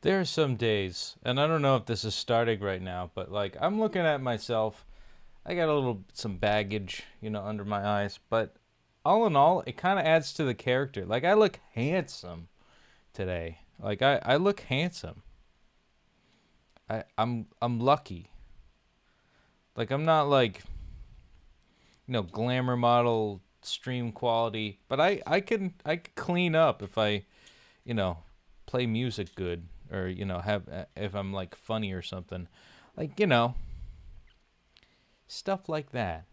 There are some days, and I don't know if this is starting right now, but like I'm looking at myself. I got some baggage, under my eyes, but all in all, it kind of adds to the character. Like I look handsome today. Like I look handsome. I'm lucky. Like I'm not like, glamour model stream quality, but I could clean up if I, you know, play music good or have if I'm like funny or something. Like, stuff like that.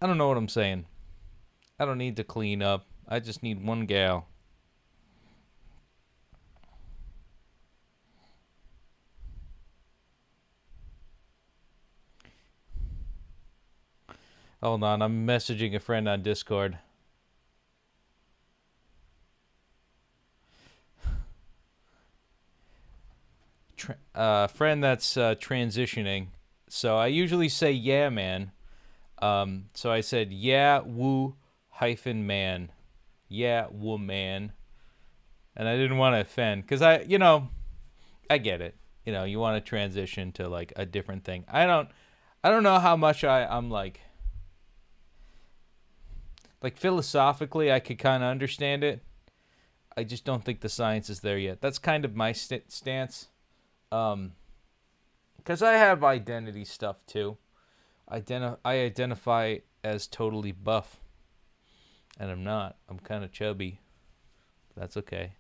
I don't know what I'm saying. I don't need to clean up. I just need one gal. Hold on, I'm messaging a friend on Discord. Friend that's transitioning. So I usually say yeah, man. So I said yeah, woo hyphen man. Yeah, woo man. And I didn't want to offend because I get it. You want to transition to like a different thing. I don't know how much I'm like philosophically I could kind of understand it. I just don't think the science is there yet. That's kind of my stance. Because I have identity stuff too. I identify as totally buff, and I'm not. I'm kind of chubby. That's okay.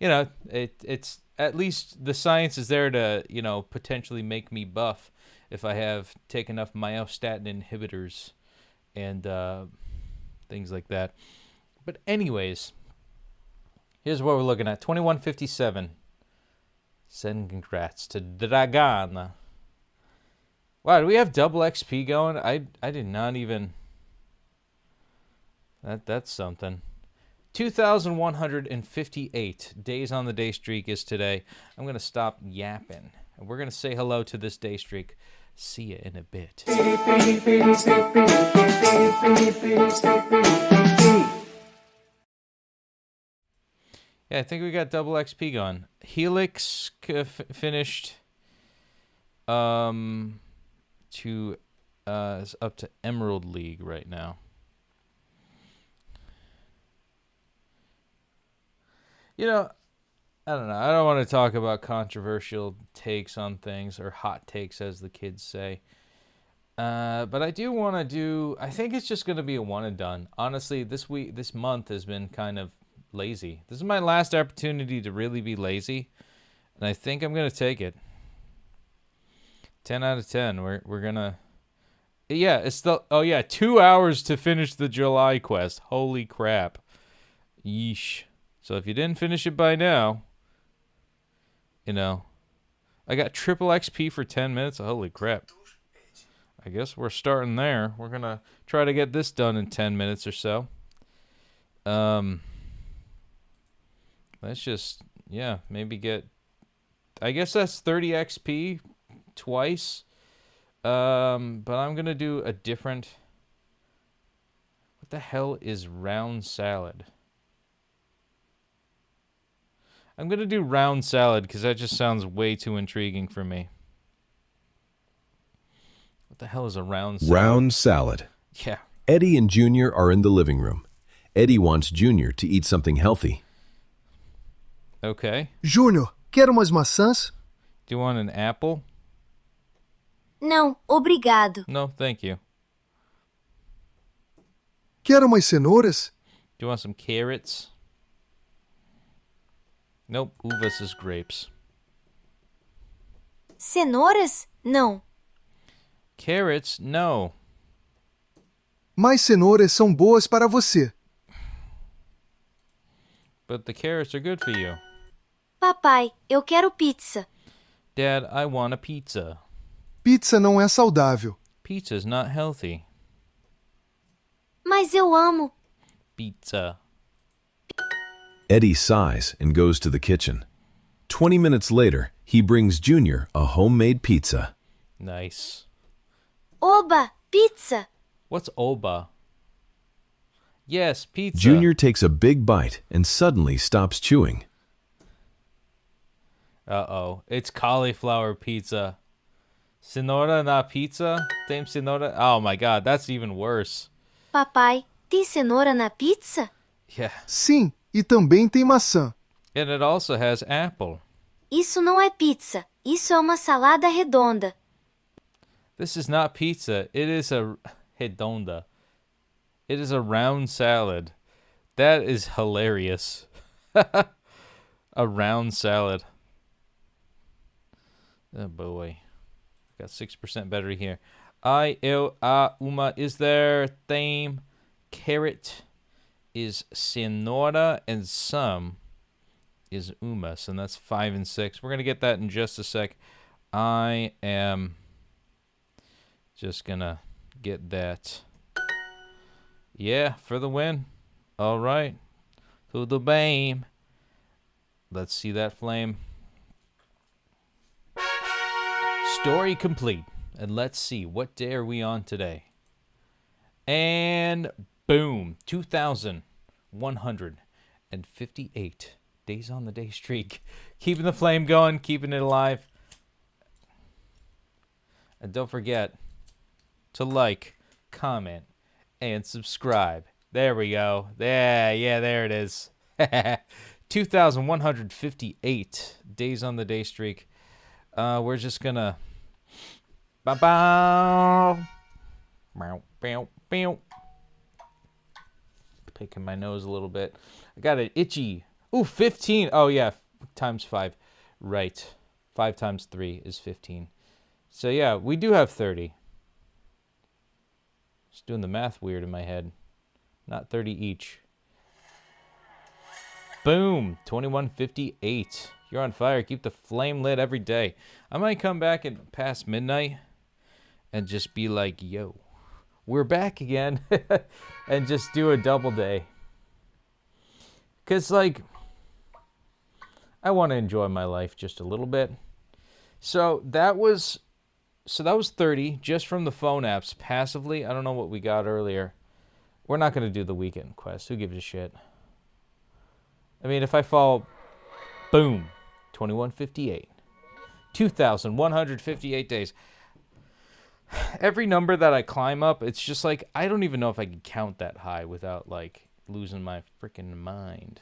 It's at least the science is there to potentially make me buff if I take enough myostatin inhibitors and things like that. But anyways, here's what we're looking at: 2157. Send congrats to Dragan. Wow, do we have double XP going? I did not even. That's something. 2,158 days on the day streak is today. I'm going to stop yapping. And we're going to say hello to this day streak. See you in a bit. Yeah, I think we got double XP going. Helix finished is up to Emerald League right now. I don't know. I don't want to talk about controversial takes on things, or hot takes as the kids say. But I do want to do, I think it's just going to be a one and done. Honestly, this month has been kind of lazy. This is my last opportunity to really be lazy, and I think I'm going to take it. 10 out of 10. We're going to, yeah, it's the, 2 hours to finish the July quest. Holy crap. Yeesh. So if you didn't finish it by now, I got triple XP for 10 minutes. Holy crap. I guess we're starting there. We're going to try to get this done in 10 minutes or so. Let's just, maybe get, I guess that's 30 XP twice. But I'm going to do a different, what the hell is round salad? I'm going to do round salad because that just sounds way too intriguing for me. What the hell is a round salad? Round salad. Yeah. Eddie and Junior are in the living room. Eddie wants Junior to eat something healthy. Okay. Júnior, quer umas maçãs? Do you want an apple? Não, obrigado. No, thank you. Quer umas cenouras? Do you want some carrots? Nope, uvas is grapes. Cenouras? Não. Carrots? No. Mais cenouras são boas para você. But the carrots are good for you. Papai, eu quero pizza. Dad, I want a pizza. Pizza não é saudável. Pizza's not healthy. Mas eu amo. Pizza. Eddie sighs and goes to the kitchen. 20 minutes later, he brings Junior a homemade pizza. Nice. Oba, pizza. What's oba? Yes, pizza. Junior takes a big bite and suddenly stops chewing. Uh-oh. It's cauliflower pizza. Cenoura na pizza? Tem cenoura? Oh my god, that's even worse. Papai, tem cenoura na pizza? Yeah. Sim, e também tem maçã. And it also has apple. Isso não é pizza. Isso é uma salada redonda. This is not pizza. It is a redonda. It is a round salad. That is hilarious. A round salad. Oh boy. Got 6% battery here. Uma is there. Thame. Carrot is cenoura. And some is uma. So that's 5 and 6. We're going to get that in just a sec. I am just going to get that. Yeah, for the win. All right. Tudo bem. Let's see that flame. Story complete. And let's see, what day are we on today? And boom, 2,158 days on the day streak. Keeping the flame going, keeping it alive. And don't forget to like, comment, and subscribe. There we go. Yeah, there it is. 2,158 days on the day streak. We're just gonna... Ba-bow. Bow, bow, bow. Picking my nose a little bit. I got it itchy. Ooh, 15. Oh, yeah, times 5. Right. 5 times 3 is 15. So, yeah, we do have 30. Just doing the math weird in my head. Not 30 each. Boom. 2158. You're on fire. Keep the flame lit every day. I might come back at past midnight and just be like, yo, we're back again. And just do a double day. Because, like, I want to enjoy my life just a little bit. So that was 30 just from the phone apps passively. I don't know what we got earlier. We're not going to do the weekend quest. Who gives a shit? I mean, if I fall, boom, 2158. 2,158 days. Every number that I climb up, it's just like, I don't even know if I can count that high without, like, losing my freaking mind.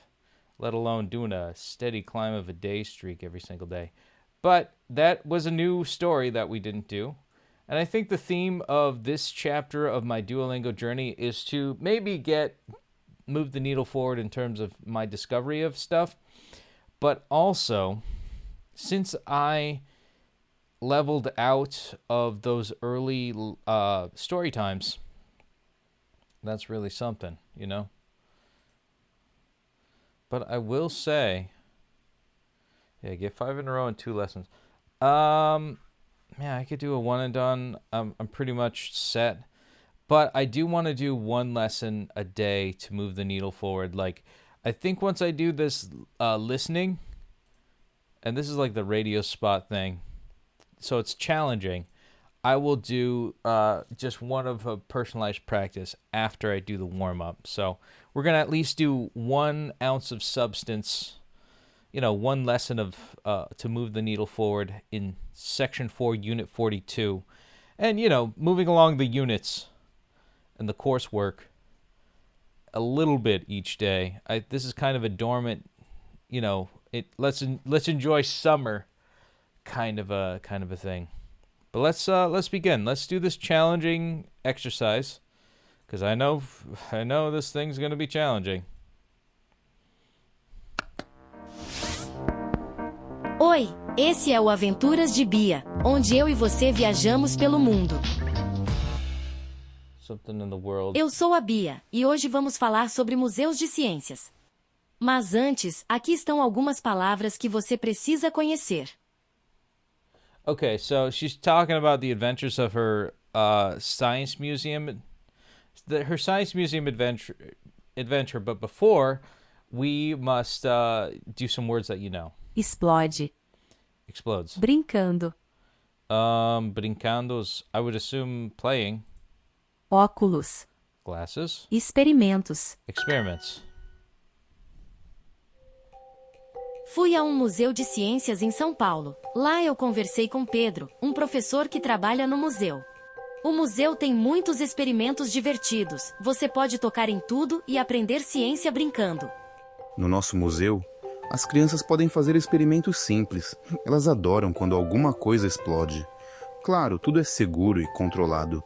Let alone doing a steady climb of a day streak every single day. But that was a new story that we didn't do. And I think the theme of this chapter of my Duolingo journey is to maybe move the needle forward in terms of my discovery of stuff. But also, since I leveled out of those early story times, that's really something, you know? But I will say, yeah, get 5 in a row and 2 lessons. Yeah, I could do a one and done. I'm pretty much set. But I do want to do 1 lesson a day to move the needle forward. Like, I think once I do this listening, and this is like the radio spot thing, so it's challenging, I will do just one of a personalized practice after I do the warm-up. So we're going to at least do 1 ounce of substance, 1 lesson of to move the needle forward in Section 4, Unit 42. And, moving along the units and the coursework a little bit each day. This is kind of a dormant, let's enjoy summer kind of a thing. But let's begin. Let's do this challenging exercise, because I know this thing's going to be challenging. Oi, esse é o Aventuras de Bia, onde eu e você viajamos pelo mundo. Something in the world. Eu sou a Bia, e hoje vamos falar sobre museus de ciências. Mas antes, aqui estão algumas palavras que você precisa conhecer. Okay, so she's talking about the adventures of her science museum, her science museum adventure. But before, we must do some words that you know. Explode. Explodes. Brincando. Brincando, I would assume playing. Óculos. Glasses. Experimentos. Experiments. Fui a um museu de ciências em São Paulo. Lá eu conversei com Pedro, um professor que trabalha no museu. O museu tem muitos experimentos divertidos. Você pode tocar em tudo e aprender ciência brincando. No nosso museu, as crianças podem fazer experimentos simples. Elas adoram quando alguma coisa explode. Claro, tudo é seguro e controlado.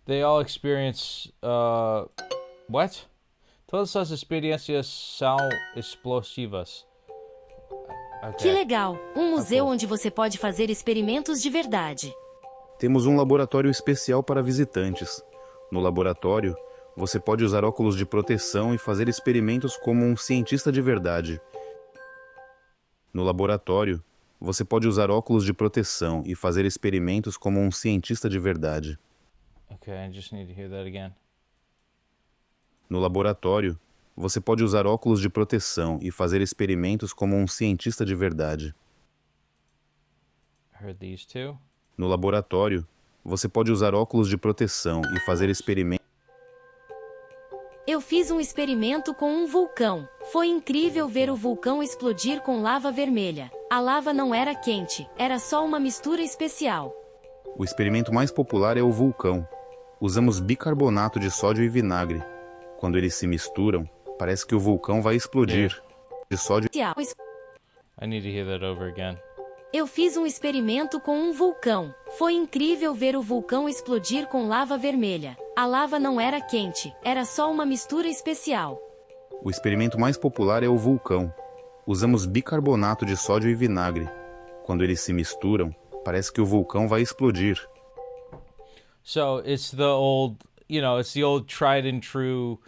They all experience, what? Todas as experiências são explosivas. Que legal! Um museu cool. onde você pode fazer experimentos de verdade. Temos um laboratório especial para visitantes. No laboratório, você pode usar óculos de proteção e fazer experimentos como um cientista de verdade. No laboratório, você pode usar óculos de proteção e fazer experimentos como um cientista de verdade. Okay, I just need to hear that again. No laboratório, você pode usar óculos de proteção e fazer experimentos como um cientista de verdade. Heard these two. No laboratório, você pode usar óculos de proteção e fazer experimentos. Eu fiz um experimento com um vulcão. Foi incrível ver o vulcão explodir com lava vermelha. A lava não era quente, era só uma mistura especial. O experimento mais popular é o vulcão. Usamos bicarbonato de sódio e vinagre. Quando eles se misturam, parece que o vulcão vai explodir. De sódio. I need to hear that over again. Eu fiz um experimento com um vulcão. Foi incrível ver o vulcão explodir com lava vermelha. A lava não era quente, era só uma mistura especial. O experimento mais popular é o vulcão. Usamos bicarbonato de sódio e vinagre. Quando eles se misturam, parece que o vulcão vai explodir. So it's the old, it's the old tried and true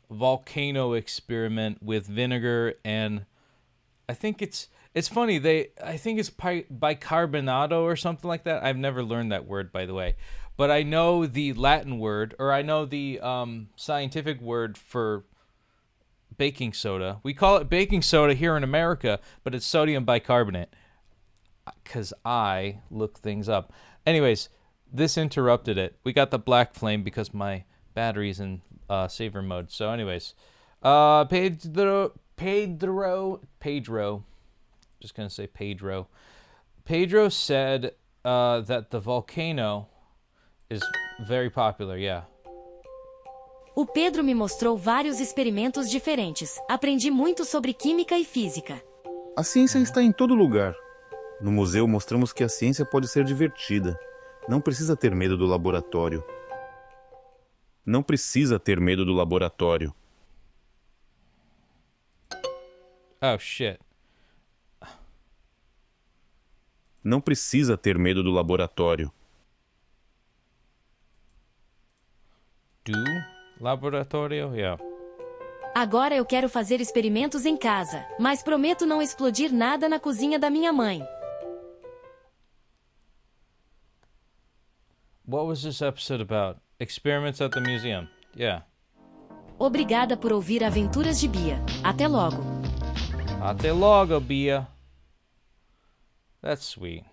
volcano experiment with vinegar and I think it's funny. I think it's bicarbonado or something like that. I've never learned that word, by the way, but I know the Latin word, or I know the scientific word for baking soda. We call it baking soda here in America, but it's sodium bicarbonate. Because I look things up. Anyways, this interrupted it. We got the black flame because my battery's in saver mode. So anyways, Pedro, just going to say Pedro. Pedro said that the volcano is very popular, yeah. O Pedro me mostrou vários experimentos diferentes. Aprendi muito sobre química e física. A ciência está em todo lugar. No museu mostramos que a ciência pode ser divertida. Não precisa ter medo do laboratório. Não precisa ter medo do laboratório. Oh, shit. Não precisa ter medo do laboratório. Do laboratório? Yeah. Agora eu quero fazer experimentos em casa, mas prometo não explodir nada na cozinha da minha mãe. What was this episode about? Experiments at the museum. Yeah. Obrigada por ouvir Aventuras de Bia. Até logo. Até logo, Bia. That's sweet.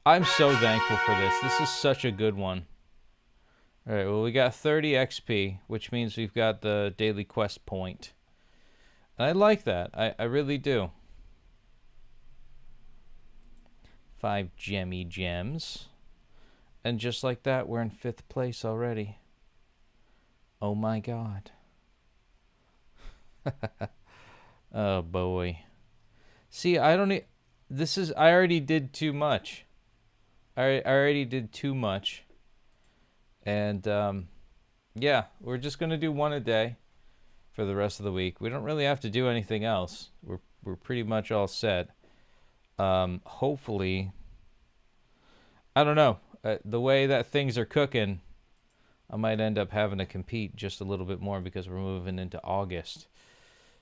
I'm so thankful for this. This is such a good one. All right, well, we got 30 XP, which means we've got the daily quest point. And I like that. I really do. 5 gemmy gems. And just like that, we're in 5th place already. Oh my god. Oh boy. See, I don't need... I already did too much. I already did too much. And, yeah, we're just going to do one a day for the rest of the week. We don't really have to do anything else. We're pretty much all set. Hopefully... I don't know. The way that things are cooking, I might end up having to compete just a little bit more because we're moving into August.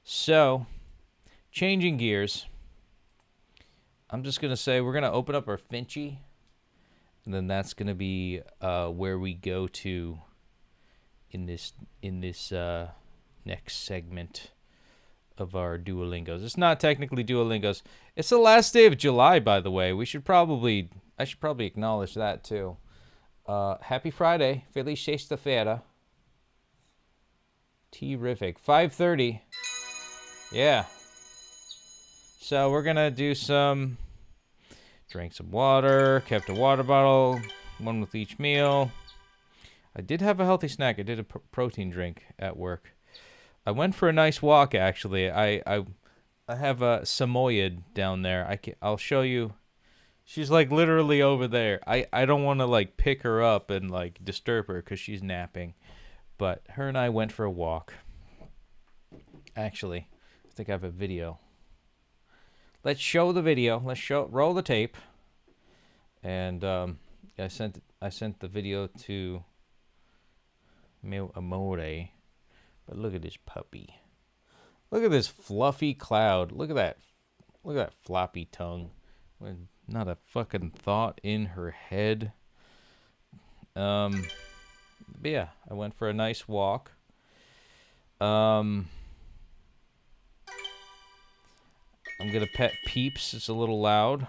So, changing gears, I'm just going to say we're going to open up our Finchy, and then that's going to be where we go to in this next segment of our Duolingos. It's not technically Duolingos. It's the last day of July, by the way. I should probably acknowledge that too. Happy Friday. Feliz sexta-feira. Terrific. 5:30. Yeah. So we're gonna do some... Drank some water, kept a water bottle, one with each meal. I did have a healthy snack. I did a protein drink at work. I went for a nice walk, actually. I have a Samoyed down there. I'll show you. She's like literally over there. I don't want to like pick her up and like disturb her because she's napping. But her and I went for a walk. Actually, I think I have a video. Let's show the video. Roll the tape. And I sent the video to Meu Amore. But look at this puppy. Look at this fluffy cloud. Look at that. Look at that floppy tongue. With not a fucking thought in her head. But yeah, I went for a nice walk. I'm gonna pet Peeps. It's a little loud.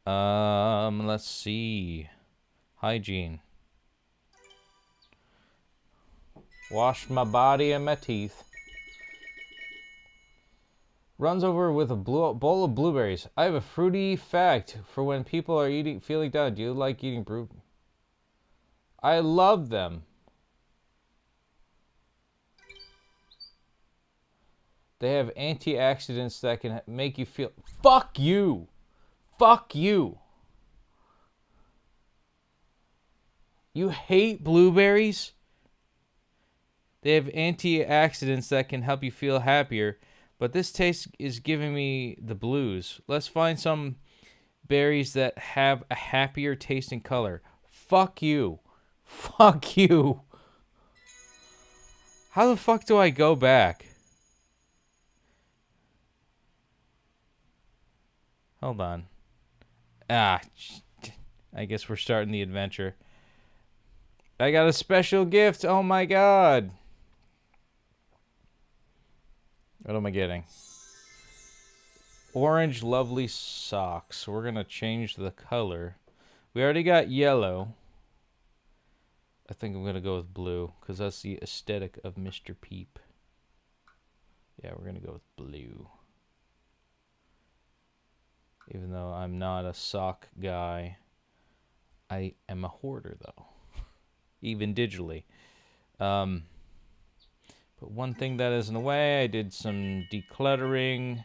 Let's see. Hygiene. Wash my body and my teeth. Runs over with a bowl of blueberries. I have a fruity fact for when people are feeling down. Do you like eating fruit? I love them. They have antioxidants that can make you feel... Fuck you! Fuck you! You hate blueberries? They have antioxidants that can help you feel happier, but this taste is giving me the blues. Let's find some berries that have a happier taste and color. Fuck you. Fuck you. How the fuck do I go back? Hold on. I guess we're starting the adventure. I got a special gift. Oh my god. What am I getting? Orange lovely socks. We're going to change the color. We already got yellow. I think I'm going to go with blue because that's the aesthetic of Mr. Peep. Yeah, we're going to go with blue. Even though I'm not a sock guy, I am a hoarder though. Even digitally. But one thing that isn't away, I did some decluttering.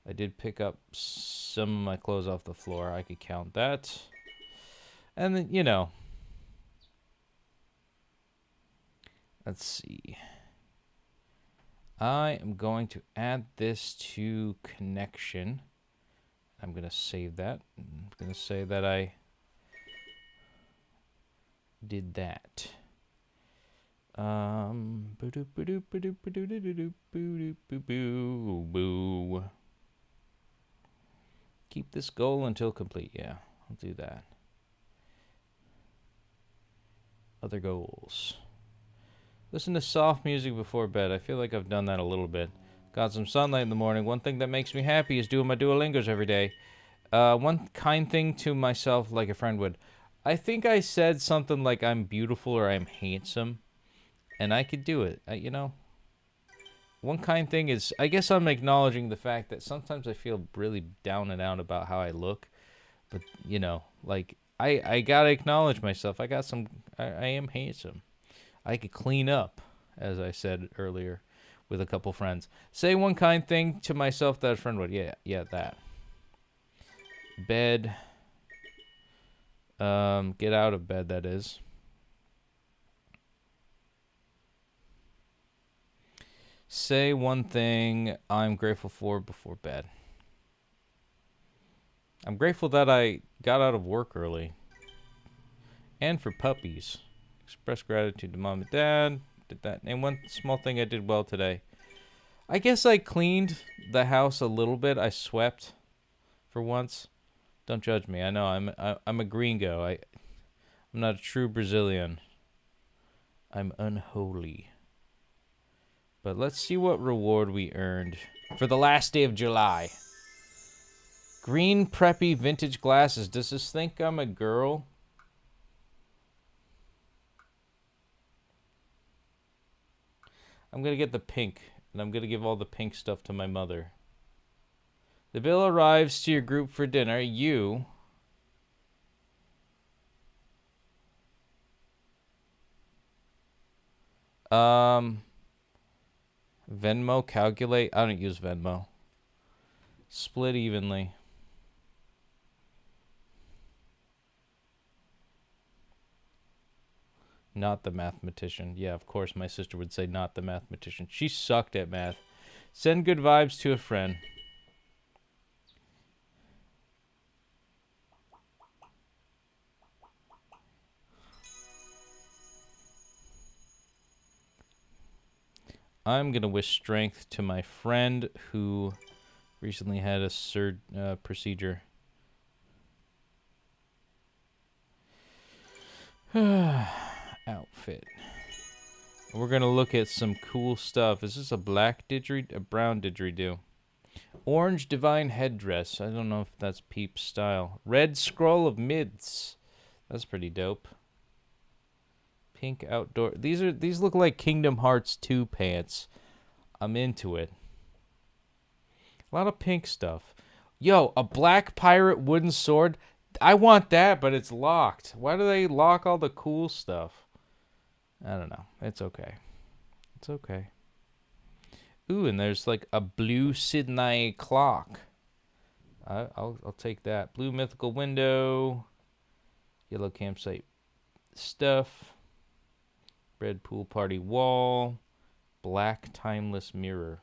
I did pick up some of my clothes off the floor. I could count that. And then, you know. Let's see. I am going to add this to connection. I'm going to save that. I'm going to say that I did that. Keep this goal until complete. Yeah, I'll do that. Other goals. Listen to soft music before bed. I feel like I've done that a little bit. Got some sunlight in the morning. One thing that makes me happy is doing my Duolingos every day. One kind thing to myself like a friend would. I think I said something like I'm beautiful or I'm handsome. And I could do it, you know. One kind thing is, I guess I'm acknowledging the fact that sometimes I feel really down and out about how I look. But, you know, like, I gotta acknowledge myself. I am handsome. I could clean up, as I said earlier, with a couple friends. Say one kind thing to myself that a friend would. Yeah, that. Bed. Get out of bed, that is. Say one thing I'm grateful for before bed. I'm grateful that I got out of work early. And for puppies. Express gratitude to mom and dad. Did that. And one small thing I did well today. I guess I cleaned the house a little bit. I swept for once. Don't judge me. I know I'm a gringo. I'm not a true Brazilian. I'm unholy. But let's see what reward we earned for the last day of July. Green preppy vintage glasses. Does this think I'm a girl? I'm going to get the pink, and I'm going to give all the pink stuff to my mother. The bill arrives to your group for dinner. You... Venmo, calculate. I don't use Venmo. Split evenly. Not the mathematician. Yeah, of course my sister would say not the mathematician. She sucked at math. Send good vibes to a friend. I'm going to wish strength to my friend who recently had a procedure. Outfit. We're going to look at some cool stuff. Is this a black didgeridoo? A brown didgeridoo. Orange divine headdress. I don't know if that's Peep's style. Red scroll of mids. That's pretty dope. Pink outdoor. These look like Kingdom Hearts 2 pants. I'm into it. A lot of pink stuff. Yo, a black pirate wooden sword. I want that, but it's locked. Why do they lock all the cool stuff? I don't know. It's okay. It's okay. Ooh, and there's like a blue Sydney clock. I'll take that. Blue mythical window. Yellow campsite stuff. Red pool party wall. Black timeless mirror.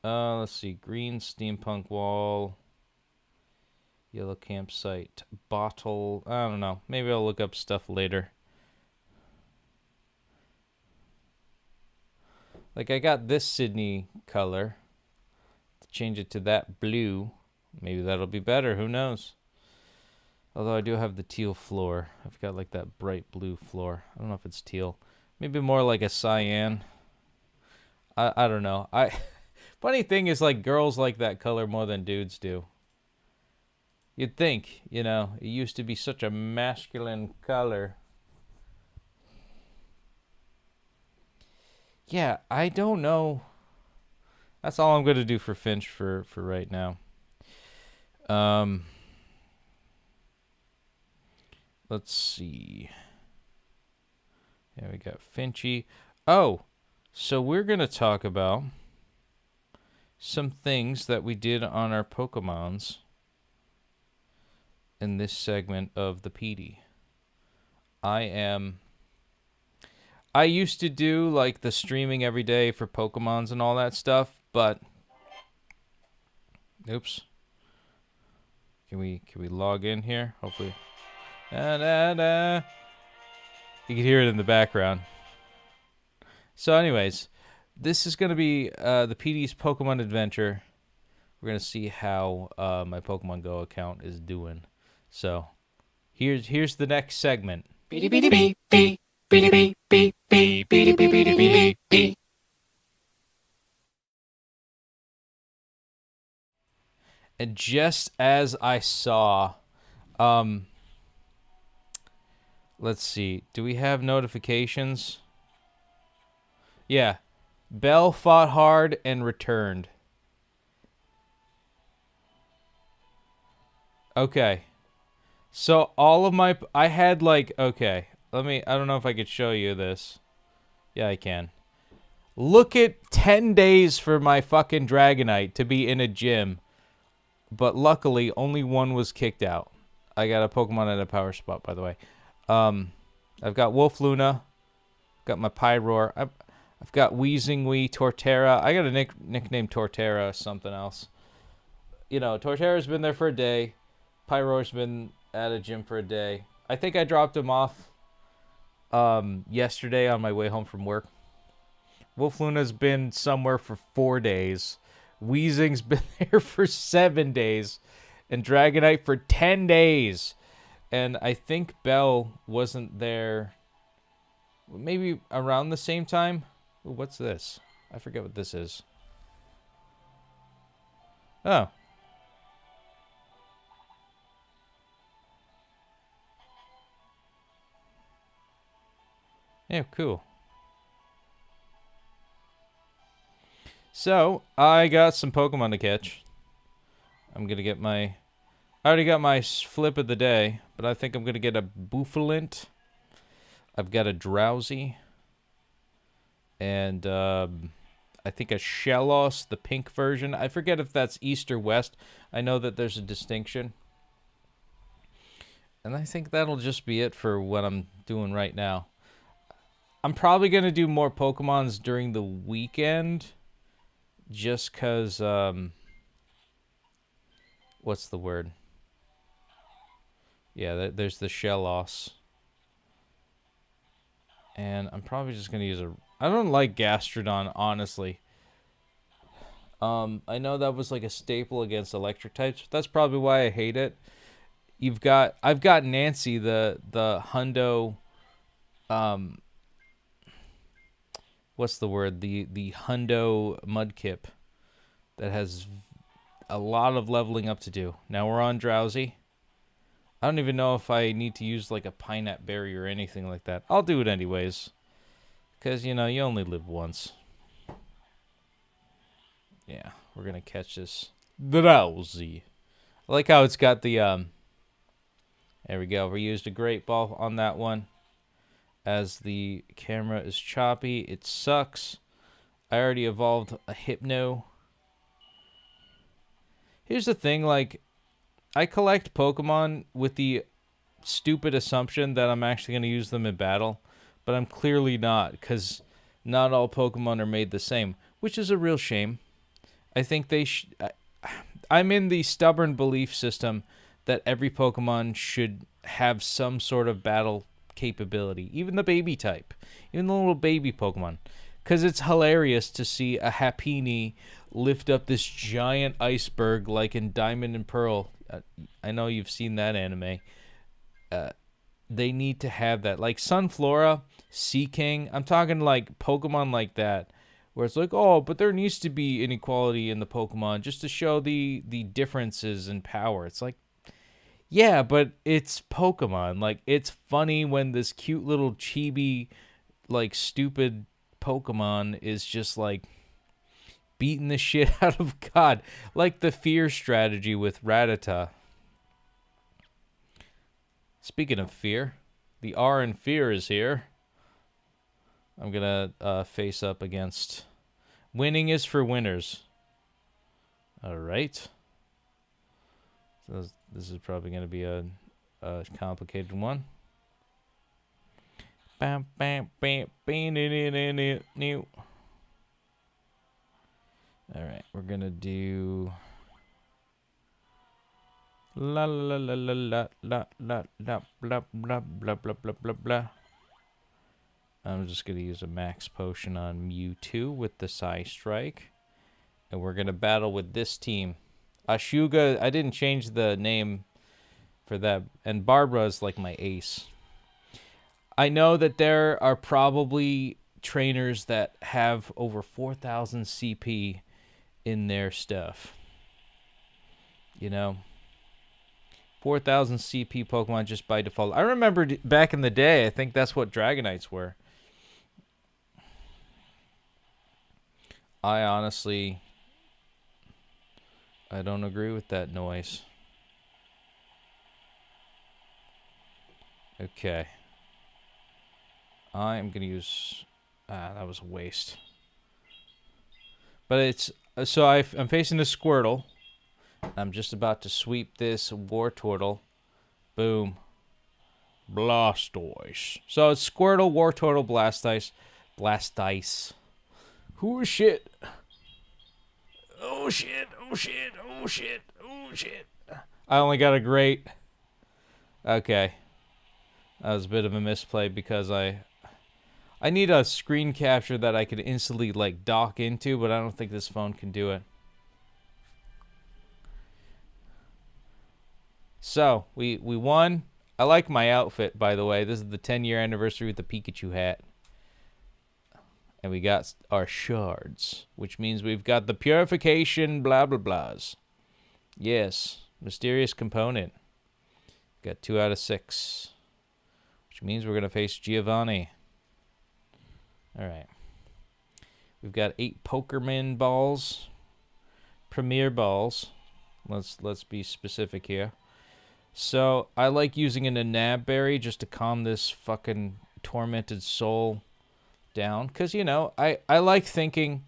Let's see. Green steampunk wall. Yellow campsite bottle. I don't know. Maybe I'll look up stuff later. Like I got this Sydney color. To change it to that blue. Maybe that'll be better. Who knows? Although I do have the teal floor. I've got like that bright blue floor. I don't know if it's teal. Maybe more like a cyan. I don't know. Funny thing is like girls like that color more than dudes do. You'd think, you know, it used to be such a masculine color. Yeah, I don't know. That's all I'm going to do for Finch for right now. Let's see. Yeah, we got Finchy. Oh, so we're going to talk about some things that we did on our Pokemons in this segment of the PD. I used to do like the streaming every day for Pokemons and all that stuff, but oops. Can we log in here? Hopefully. Da, da, da. You can hear it in the background. So anyways, this is going to be the PD's Pokemon Adventure. We're going to see how my Pokemon Go account is doing. So, here's the next segment. And just as I saw, let's see, do we have notifications? Yeah, Bell fought hard and returned. Okay. So all of my, I had like, okay, I don't know if I could show you this. Yeah, I can. Look at 10 days for my fucking Dragonite to be in a gym. But luckily, only one was kicked out. I got a Pokemon at a power spot, by the way. I've got Wolf Luna. Got my Pyroar. I've got Weezing Wee, Torterra. I got a nickname Torterra, something else. You know, Torterra's been there for a day. Pyroar's been at a gym for a day. I think I dropped him off yesterday on my way home from work. Wolf Luna's been somewhere for 4 days. Weezing's been there for 7 days. And Dragonite for 10 days. And I think Bell wasn't there maybe around the same time. Ooh, what's this? I forget what this is. Oh. Yeah, cool. So, I got some Pokemon to catch. I'm going to get my... I already got my flip of the day, but I think I'm going to get a Bouffalant. I've got a Drowsy. And I think a Shellos, the pink version. I forget if that's East or West. I know that there's a distinction. And I think that'll just be it for what I'm doing right now. I'm probably going to do more Pokemons during the weekend. Just because, what's the word? Yeah, there's the Shellos. And I'm probably just going to use a... I don't like Gastrodon, honestly. I know that was like a staple against electric types. That's probably why I hate it. I've got Nancy, the Hundo... what's the word? The Hundo Mudkip that has a lot of leveling up to do. Now we're on Drowsy. I don't even know if I need to use like a Pinap Berry or anything like that. I'll do it anyways. Because, you know, you only live once. Yeah, we're going to catch this Drowsy. I like how it's got the, there we go. We used a Great Ball on that one. As the camera is choppy, it sucks. I already evolved a Hypno. Here's the thing, like, I collect Pokemon with the stupid assumption that I'm actually going to use them in battle, but I'm clearly not, because not all Pokemon are made the same, which is a real shame. I think I'm in the stubborn belief system that every Pokemon should have some sort of battle capability, even the baby type, even the little baby Pokemon, because it's hilarious to see a Happiny lift up this giant iceberg like in Diamond and Pearl. I know you've seen that anime. They need to have that, like Sunflora, Seaking. I'm talking like Pokemon like that, where it's like, oh, but there needs to be inequality in the Pokemon just to show the differences in power. It's like, yeah, but it's Pokemon. Like, it's funny when this cute little chibi, like, stupid Pokemon is just, like, beating the shit out of God. Like the fear strategy with Rattata. Speaking of fear, the R in fear is here. I'm going to face up against... Winning is for winners. All right. So this is probably going to be a complicated one. Bam, bam, bam, bam, new. All right, we're going to do... La la la la la la la la blah blah blah blah blah blah blah. I'm just gonna use a max potion on Mewtwo with the Psy Strike, and we're gonna battle with this team. Ashuga, I didn't change the name for that, and Barbara is like my ace. I know that there are probably trainers that have over 4,000 CP in their stuff. You know. 4,000 CP Pokemon just by default. I remember back in the day, I think that's what Dragonites were. I honestly... I don't agree with that noise. Okay. I'm going to use... that was a waste. But it's... So I'm facing a Squirtle. I'm just about to sweep this Wartortle. Boom. Blastoise. So it's Squirtle, Wartortle, Blastoise. Blastoise. Oh shit. Oh shit. Oh shit. Oh shit. Oh shit. I only got a great. Okay. That was a bit of a misplay because I need a screen capture that I could instantly like dock into, but I don't think this phone can do it. So, we won. I like my outfit, by the way. This is the 10-year anniversary with the Pikachu hat. And we got our shards, which means we've got the purification blah blah blahs. Yes, mysterious component. Got 2 out of 6. Which means we're going to face Giovanni. All right. We've got 8 Pokerman balls. Premier balls. Let's be specific here. So I like using an Anab berry just to calm this fucking tormented soul down. Because, you know, I like thinking,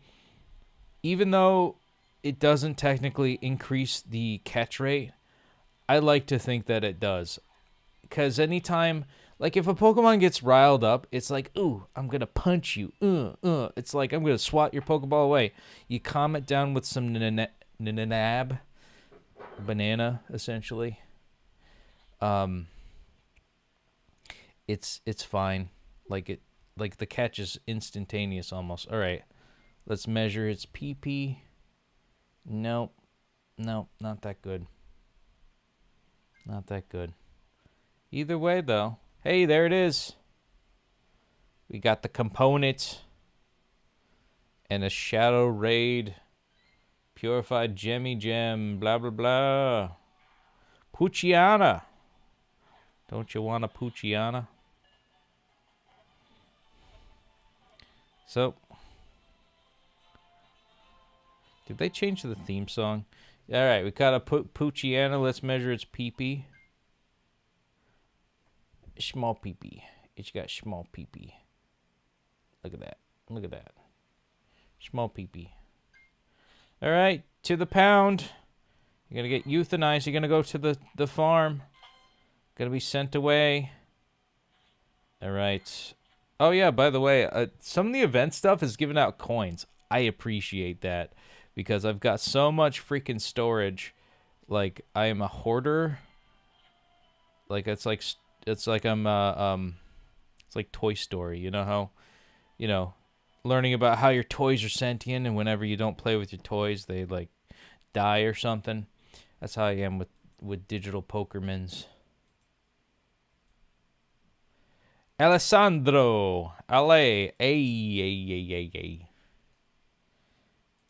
even though it doesn't technically increase the catch rate, I like to think that it does. Because anytime, like if a Pokemon gets riled up, it's like, ooh, I'm going to punch you. It's like, I'm going to swat your Pokeball away. You calm it down with some Nanab, banana, essentially. It's fine. Like the catch is instantaneous almost. All right, let's measure its PP. Nope, not that good. Not that good. Either way, though, hey, there it is. We got the component and a Shadow Raid, purified Gemmy Gem, blah blah blah. Poochiana. Don't you want a Poochiana? So, did they change the theme song? All right, we got a Poochiana. Let's measure its pee-pee. Small pee-pee. It's got small pee-pee. Look at that. Look at that. Small pee-pee. All right, to the pound. You're going to get euthanized. You're going to go to the farm. Going to be sent away. All right. Oh, yeah, by the way, some of the event stuff is giving out coins. I appreciate that because I've got so much freaking storage. Like, I am a hoarder. Like, it's like I'm, it's like Toy Story. You know how, you know, learning about how your toys are sentient and whenever you don't play with your toys, they, like, die or something. That's how I am with digital Pokermans. Alessandro, ay.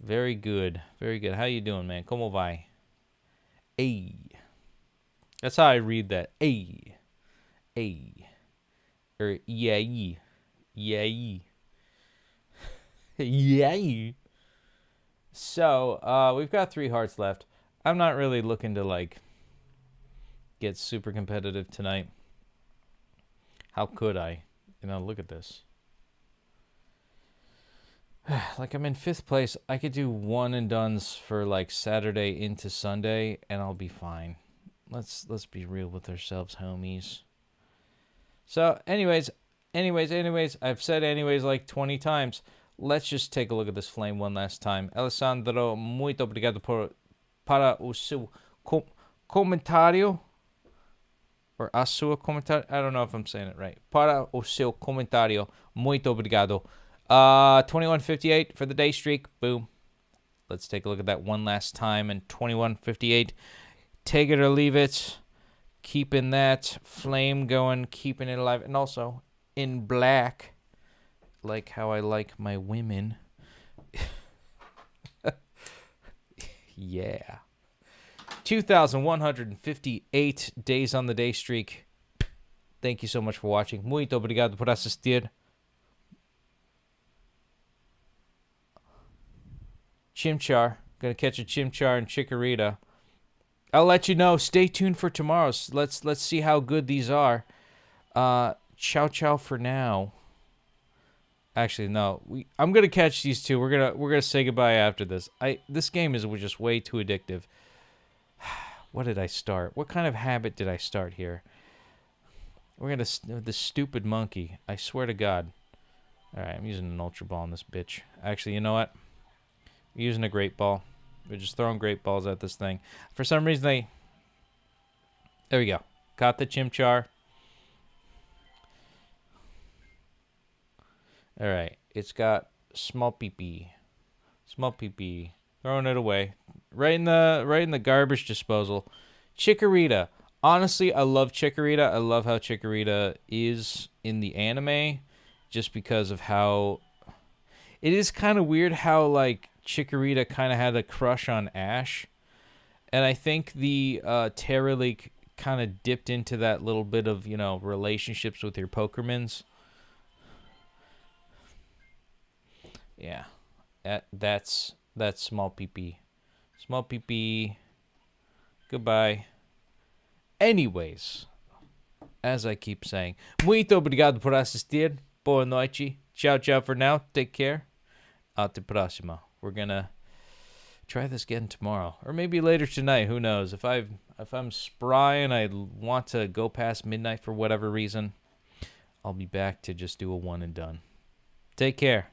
Very good, very good. How you doing, man? Como vai? Ay. That's how I read that. Ay. Or yay. Yay. So, we've got 3 hearts left. I'm not really looking to, like, get super competitive tonight. How could I? You know, look at this. Like, I'm in 5th place. I could do one and dones for, like, Saturday into Sunday, and I'll be fine. Let's be real with ourselves, homies. So, anyways, I've said anyways like 20 times. Let's just take a look at this flame one last time. Alessandro, muito obrigado para o seu comentário. Or a sua comentário. I don't know if I'm saying it right. Para o seu comentário. Muito obrigado. 2158 for the day streak. Boom. Let's take a look at that one last time. And 2158. Take it or leave it. Keeping that flame going. Keeping it alive. And also in black. Like how I like my women. Yeah. 2,158 days on the day streak. Thank you so much for watching. Muito obrigado por assistir. Chimchar. Gonna catch a Chimchar and Chikorita. I'll let you know. Stay tuned for tomorrow. Let's see how good these are. Ciao for now. Actually, no. I'm gonna catch these two. We're gonna say goodbye after this. This game is just way too addictive. What did I start? What kind of habit did I start here? We're gonna this stupid monkey. I swear to God. All right, I'm using an Ultra Ball on this bitch. Actually, you know what? I'm using a Great Ball. We're just throwing Great Balls at this thing. For some reason, there we go. Caught the Chimchar. All right, it's got small pee-pee. Small pee-pee. Throwing it away. Right in the garbage disposal. Chikorita. Honestly, I love Chikorita. I love how Chikorita is in the anime. Just because of how... It is kind of weird how, like, Chikorita kind of had a crush on Ash. And I think the Terra League kind of dipped into that little bit of, you know, relationships with your Pokémons. Yeah. That's small PP. Small PP. Goodbye. Anyways, as I keep saying, muito obrigado por assistir. Boa noite. Ciao, ciao for now. Take care. Até próxima. We're gonna try this again tomorrow, or maybe later tonight. Who knows? If I'm spry and I want to go past midnight for whatever reason, I'll be back to just do a one and done. Take care.